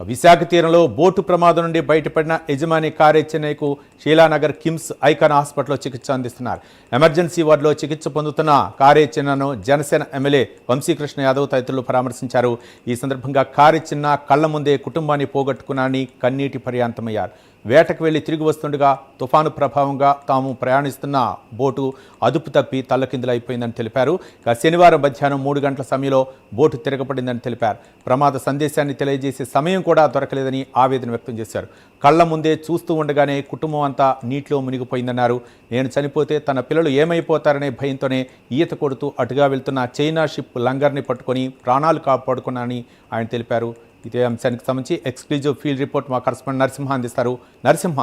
విశాఖ తీరంలో బోటు ప్రమాదం నుండి బయటపడిన యజమాని కారే చెన్నైకు షీలానగర్ కిమ్స్ ఐకాన్ హాస్పిటల్లో చికిత్స అందిస్తున్నారు. ఎమర్జెన్సీ వార్డులో చికిత్స పొందుతున్న కారే చిన్నను జనసేన ఎమ్మెల్యే వంశీకృష్ణ యాదవ్ తదితరులు పరామర్శించారు. ఈ సందర్భంగా కారే చిన్న కళ్ల ముందే కుటుంబాన్ని పోగొట్టుకున్నారని కన్నీటి పర్యాంతమయ్యారు. వేటకు వెళ్లి తిరిగి వస్తుండగా తుఫాను ప్రభావంగా తాము ప్రయాణిస్తున్న బోటు అదుపు తప్పి తల్లకిందులైపోయిందని తెలిపారు. శనివారం మధ్యాహ్నం 3 గంటల సమయంలో బోటు తిరగబడిందని తెలిపారు. ప్రమాద సందేశాన్ని తెలియజేసే సమయం కూడా దొరకలేదని ఆవేదన వ్యక్తం చేశారు. కళ్ల ముందే చూస్తూ ఉండగానే కుటుంబం అంతా నీటిలో మునిగిపోయిందన్నారు. నేను చనిపోతే తన పిల్లలు ఏమైపోతారనే భయంతోనే ఈత కొడుతూ అటుగా వెళ్తున్న చైనా షిప్ లంగర్ని పట్టుకొని ప్రాణాలు కాపాడుకున్నానని ఆయన తెలిపారు. ఇదే అంశానికి సంబంధించి ఎక్స్క్లూజివ్ ఫీల్డ్ రిపోర్ట్ మా కరెస్పాండెంట్ నరసింహ అందిస్తారు. నరసింహ,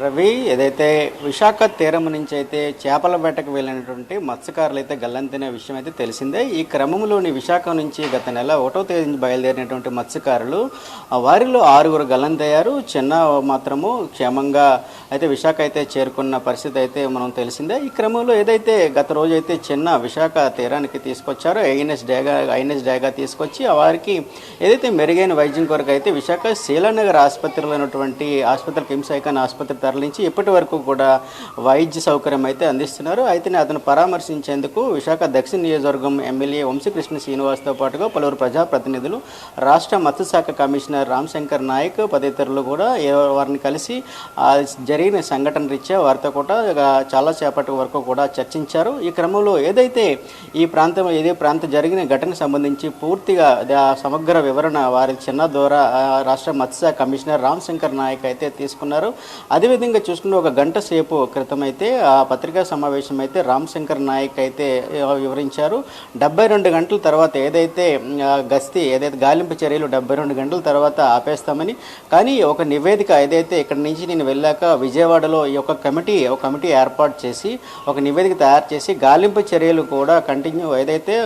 రవి, ఏదైతే విశాఖ తీరం నుంచి అయితే చేపల వేటకు వెళ్ళినటువంటి మత్స్యకారులు అయితే గల్లంతైన విషయం అయితే తెలిసిందే. ఈ క్రమంలోని విశాఖ నుంచి గత నెల 1వ తేదీ నుంచి బయలుదేరినటువంటి మత్స్యకారులు వారిలో 6గురు గల్లంతయ్యారు. చిన్న మాత్రము క్షేమంగా అయితే విశాఖ అయితే చేరుకున్న పరిస్థితి అయితే మనం తెలిసిందే. ఈ క్రమంలో ఏదైతే గత రోజు అయితే చిన్న విశాఖ తీరానికి తీసుకొచ్చారో ఐఎన్ఎస్ డేగా తీసుకొచ్చి వారికి ఏదైతే మెరుగైన వైద్యం కొరకు అయితే విశాఖ శీలానగర్ ఆసుపత్రిలో ఉన్నటువంటి ఆసుపత్రి కిమ్స్ ఐకాన్ ఆసుపత్రి తరలించి ఇప్పటి వరకు కూడా వైద్య సౌకర్యం అయితే అందిస్తున్నారు. అయితే అతను పరామర్శించేందుకు విశాఖ దక్షిణ నియోజకవర్గం ఎమ్మెల్యే వంశీకృష్ణ శ్రీనివాస్తో పాటుగా పలువురు ప్రజాప్రతినిధులు, రాష్ట్ర మత్స్యశాఖ కమిషనర్ రామశంకర్ నాయక్ తదితరులు కూడా వారిని కలిసి జరిగిన సంఘటన రీత్యా వారితో కూడా చాలా సేపటి వరకు కూడా చర్చించారు. ఈ క్రమంలో ఏదైతే ఈ ప్రాంతం జరిగిన ఘటనకు సంబంధించి పూర్తిగా సమగ్ర వివరణ వారి చిన్న ద్వారా రాష్ట్ర మత్స్యశాఖ కమిషనర్ రామశంకర్ నాయక్ అయితే తీసుకున్నారు. అదేవిధంగా చూసుకుంటే 1 గంట సేపు క్రితం అయితే ఆ పత్రికా సమావేశం అయితే రామశంకర్ నాయక్ అయితే వివరించారు. 72 గంటల తర్వాత ఏదైతే గాలింపు చర్యలు 72 గంటల తర్వాత ఆపేస్తామని, కానీ ఒక నివేదిక ఏదైతే ఇక్కడ నుంచి నేను వెళ్ళాక విజయవాడలో ఈ ఒక కమిటీ ఏర్పాటు చేసి ఒక నివేదిక తయారు చేసి గాలింపు చర్యలు కూడా ఏదైతే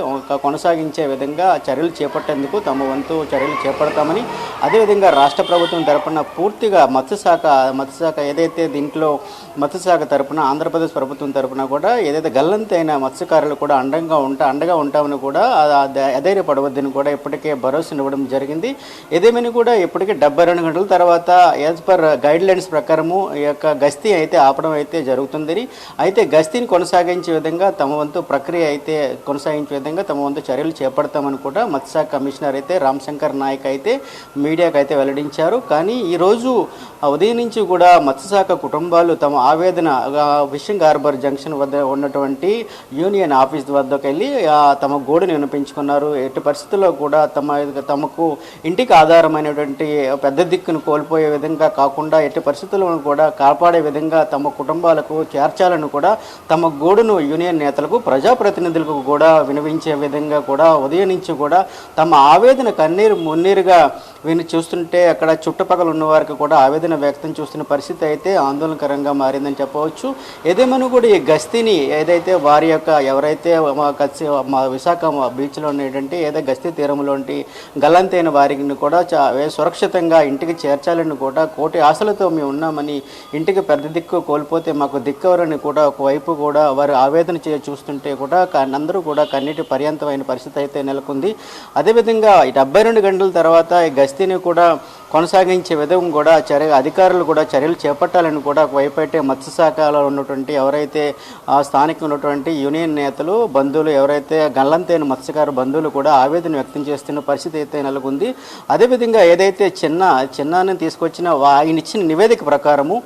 కొనసాగించే విధంగా చర్యలు చేపట్టేందుకు తమ వంతు చర్యలు చేపడతామని, అదేవిధంగా రాష్ట్ర ప్రభుత్వం తరపున పూర్తిగా మత్స్యశాఖ ఏదైతే దీంట్లో మత్స్యశాఖ తరపున ఆంధ్రప్రదేశ్ ప్రభుత్వం తరపున కూడా ఏదైతే గల్లంతైన మత్స్యకారులు కూడా అండగా ఉంటామని కూడా అధైర్యపడవద్దని కూడా ఇప్పటికే భరోసా ఇవ్వడం జరిగింది. ఏదేమైనా కూడా ఇప్పటికే 72 గంటల తర్వాత యాజ్ పర్ గైడ్ లైన్స్ ప్రకారము ఈ యొక్క గస్తీ అయితే ఆపడం అయితే జరుగుతుందని, అయితే గస్తీని కొనసాగించే విధంగా తమ వంతు ప్రక్రియ అయితే కొనసాగించే విధంగా తమ వంతు చర్యలు చేపడతామని కూడా మత్స్యశాఖ కమిషనర్ అయితే రామశంకర్ నాయక్ అయితే మీడియాకు అయితే వెల్లడించారు. కానీ ఈరోజు ఉదయం నుంచి కూడా మత్స్యశాఖ కుటుంబాలు తమ ఆవేదన ఫిషింగ్ హార్బర్ జంక్షన్ వద్ద ఉన్నటువంటి యూనియన్ ఆఫీస్ వద్దకు వెళ్ళి తమ గోడును వినిపించుకున్నారు. ఎట్టి పరిస్థితుల్లో కూడా తమకు ఇంటికి ఆధారమైనటువంటి పెద్ద దిక్కును కోల్పోయే విధంగా కాకుండా ఎట్టి పరిస్థితులను కూడా కాపాడే విధంగా తమ కుటుంబాలకు చేర్చాలని కూడా తమ గోడును యూనియన్ నేతలకు, ప్రజాప్రతినిధులకు కూడా వినిపించే విధంగా కూడా ఉదయం నుంచి కూడా తమ ఆవేదన మున్నీరుగా చూస్తుంటే అక్కడ చుట్టుపక్కల ఉన్న వారికి కూడా ఆవేదన వ్యక్తం చూస్తున్న పరిస్థితి అయితే ఆందోళనకరంగా మారిందని చెప్పవచ్చు. ఏదేమైనా కూడా ఈ గస్తీని ఏదైతే వారి యొక్క ఎవరైతే మా విశాఖ బీచ్లో ఉండేటువంటి ఏదో గస్తీ తీరంలో గల్లంతైన వారిని కూడా సురక్షితంగా ఇంటికి చేర్చాలని కూడా కోటి ఆశలతో మేము ఉన్నామని, ఇంటికి పెద్ద దిక్కు కోల్పోతే మాకు దిక్కవరని కూడా ఒకవైపు కూడా వారు ఆవేదన చూస్తుంటే కూడా అందరూ కూడా కన్నీటి పర్యంతమైన పరిస్థితి అయితే నెలకొంది. అదేవిధంగా 72 గంటల తర్వాత ఈ గస్తీని కూడా కొనసాగించే విధం కూడా అధికారులు కూడా చర్యలు చేపట్టాలని కూడా ఒకవైపు అయితే మత్స్యశాఖలో ఉన్నటువంటి ఎవరైతే స్థానిక ఉన్నటువంటి యూనియన్ నేతలు, బంధువులు, ఎవరైతే గల్లంతైన మత్స్యకారు బంధువులు కూడా ఆవేదన వ్యక్తం చేస్తున్న పరిస్థితి అయితే నెలకొంది. అదేవిధంగా ఏదైతే చిన్నాన్ని తీసుకొచ్చిన ఆయన ఇచ్చిన నివేదిక ప్రకారము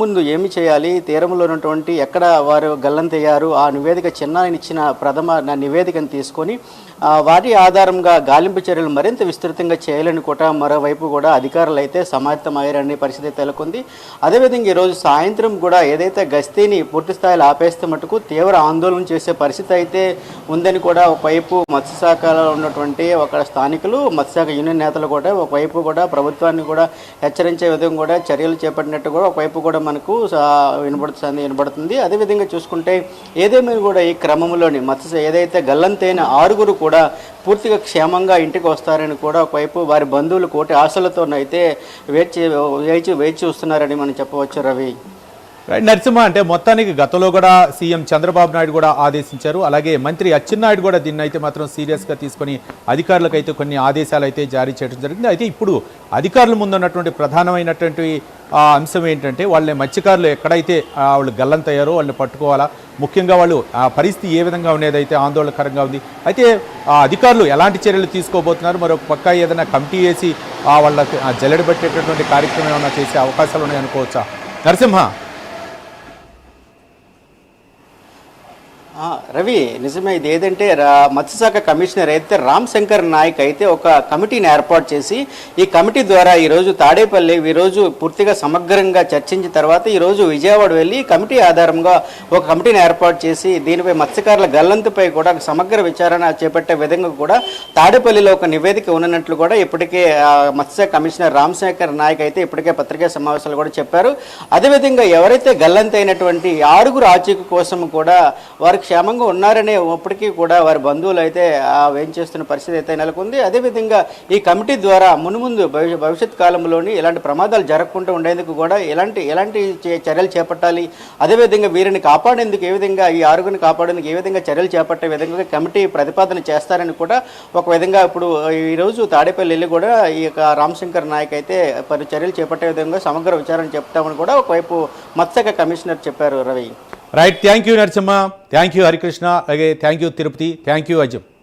ముందు ఏమి చేయాలి, తీరంలో ఉన్నటువంటి ఎక్కడ వారు గల్లంతయ్యారు, ఆ నివేదిక చిన్నాన్ని ఇచ్చిన ప్రథమ నివేదికను తీసుకొని వాటి ఆధారంగా గాలింపు చర్యలు మరింత విస్తృతంగా చేయాలని కూడా మరోవైపు కూడా అధికారులు అయితే సమాయత్తమయ్యారనే పరిస్థితి నెలకొంది. అదేవిధంగా ఈరోజు సాయంత్రం కూడా ఏదైతే గస్తీని పూర్తి స్థాయిలో ఆపేస్తే మటుకు తీవ్ర ఆందోళన చేసే పరిస్థితి అయితే ఉందని కూడా ఒకవైపు మత్స్యశాఖలో ఉన్నటువంటి ఒక స్థానికులు, మత్స్యశాఖ యూనియన్ నేతలు కూడా ఒకవైపు కూడా ప్రభుత్వాన్ని కూడా హెచ్చరించే విధంగా కూడా చర్యలు చేపట్టినట్టు కూడా ఒకవైపు కూడా మనకు వినబడుతుంది. అదేవిధంగా చూసుకుంటే ఏదేమైనా కూడా ఈ క్రమంలోని ఏదైతే గల్లంతైన 6గురు కూడా పూర్తిగా క్షేమంగా ఇంటికి వస్తారని కూడా ఒకవైపు వారి బంధువులు కోటి ఆశలతోనైతే వేచి చూస్తున్నారని మనం చెప్పవచ్చు. రవి. రైట్ నరసింహ, అంటే మొత్తానికి గతంలో కూడా సీఎం చంద్రబాబు నాయుడు కూడా ఆదేశించారు, అలాగే మంత్రి అచ్చెన్నాయుడు కూడా దీన్ని అయితే మాత్రం సీరియస్గా తీసుకొని అధికారులకు అయితే కొన్ని ఆదేశాలు అయితే జారీ చేయడం జరిగింది. అయితే ఇప్పుడు అధికారుల ముందున్నటువంటి ప్రధానమైనటువంటి అంశం ఏంటంటే వాళ్ళని మత్స్యకారులు ఎక్కడైతే వాళ్ళు గల్లంతయ్యారో వాళ్ళని పట్టుకోవాలా, ముఖ్యంగా వాళ్ళు ఆ పరిస్థితి ఏ విధంగా ఉండేదైతే ఆందోళనకరంగా ఉంది. అయితే ఆ అధికారులు ఎలాంటి చర్యలు తీసుకోబోతున్నారు, మరొక పక్క ఏదైనా కమిటీ వేసి వాళ్ళకి జల్లెడ పెట్టేటటువంటి కార్యక్రమం ఏమైనా చేసే అవకాశాలు ఉన్నాయనుకోవచ్చా నరసింహ? రవి, నిజమే. ఇది ఏదంటే మత్స్యశాఖ కమిషనర్ అయితే రామ్ శంకర్ నాయక్ అయితే ఒక కమిటీని ఏర్పాటు చేసి ఈ కమిటీ ద్వారా ఈరోజు తాడేపల్లి ఈరోజు పూర్తిగా సమగ్రంగా చర్చించిన తర్వాత ఈరోజు విజయవాడ వెళ్ళి కమిటీ ఆధారంగా ఒక కమిటీని ఏర్పాటు చేసి దీనిపై మత్స్యకారుల గల్లంతుపై కూడా సమగ్ర విచారణ చేపట్టే విధంగా కూడా తాడేపల్లిలో ఒక నివేదిక ఉన్నట్లు కూడా ఇప్పటికే మత్స్యశాఖ కమిషనర్ రామ్ శంకర్ నాయక్ అయితే ఇప్పటికే పత్రికా సమావేశాలు కూడా చెప్పారు. అదేవిధంగా ఎవరైతే గల్లంతైనటువంటి 6 ఆచూకీ కోసం కూడా వారికి క్షేమంగా ఉన్నారనే అప్పటికీ కూడా వారి బంధువులు అయితే ఏం చేస్తున్న పరిస్థితి అయితే నెలకొంది. అదేవిధంగా ఈ కమిటీ ద్వారా మున్ముందు భవిష్యత్ కాలంలోని ఇలాంటి ప్రమాదాలు జరగకుండా ఉండేందుకు కూడా ఎలాంటి చర్యలు చేపట్టాలి, అదేవిధంగా వీరిని కాపాడేందుకు ఏ విధంగా ఈ 6 కాపాడేందుకు ఏ విధంగా చర్యలు చేపట్టే విధంగా కమిటీ ప్రతిపాదన చేస్తారని కూడా ఒక విధంగా ఇప్పుడు ఈరోజు తాడేపల్లి వెళ్ళి కూడా ఈ యొక్క రామశంకర్ నాయక్ అయితే చర్యలు చేపట్టే విధంగా సమగ్ర విచారణ చెప్తామని కూడా ఒకవైపు మత్స్యశాఖ కమిషనర్ చెప్పారు. Ravi, right, thank you Narasimha, thank you Harikrishna, అలాగే thank you Tirupati, thank you Ajay.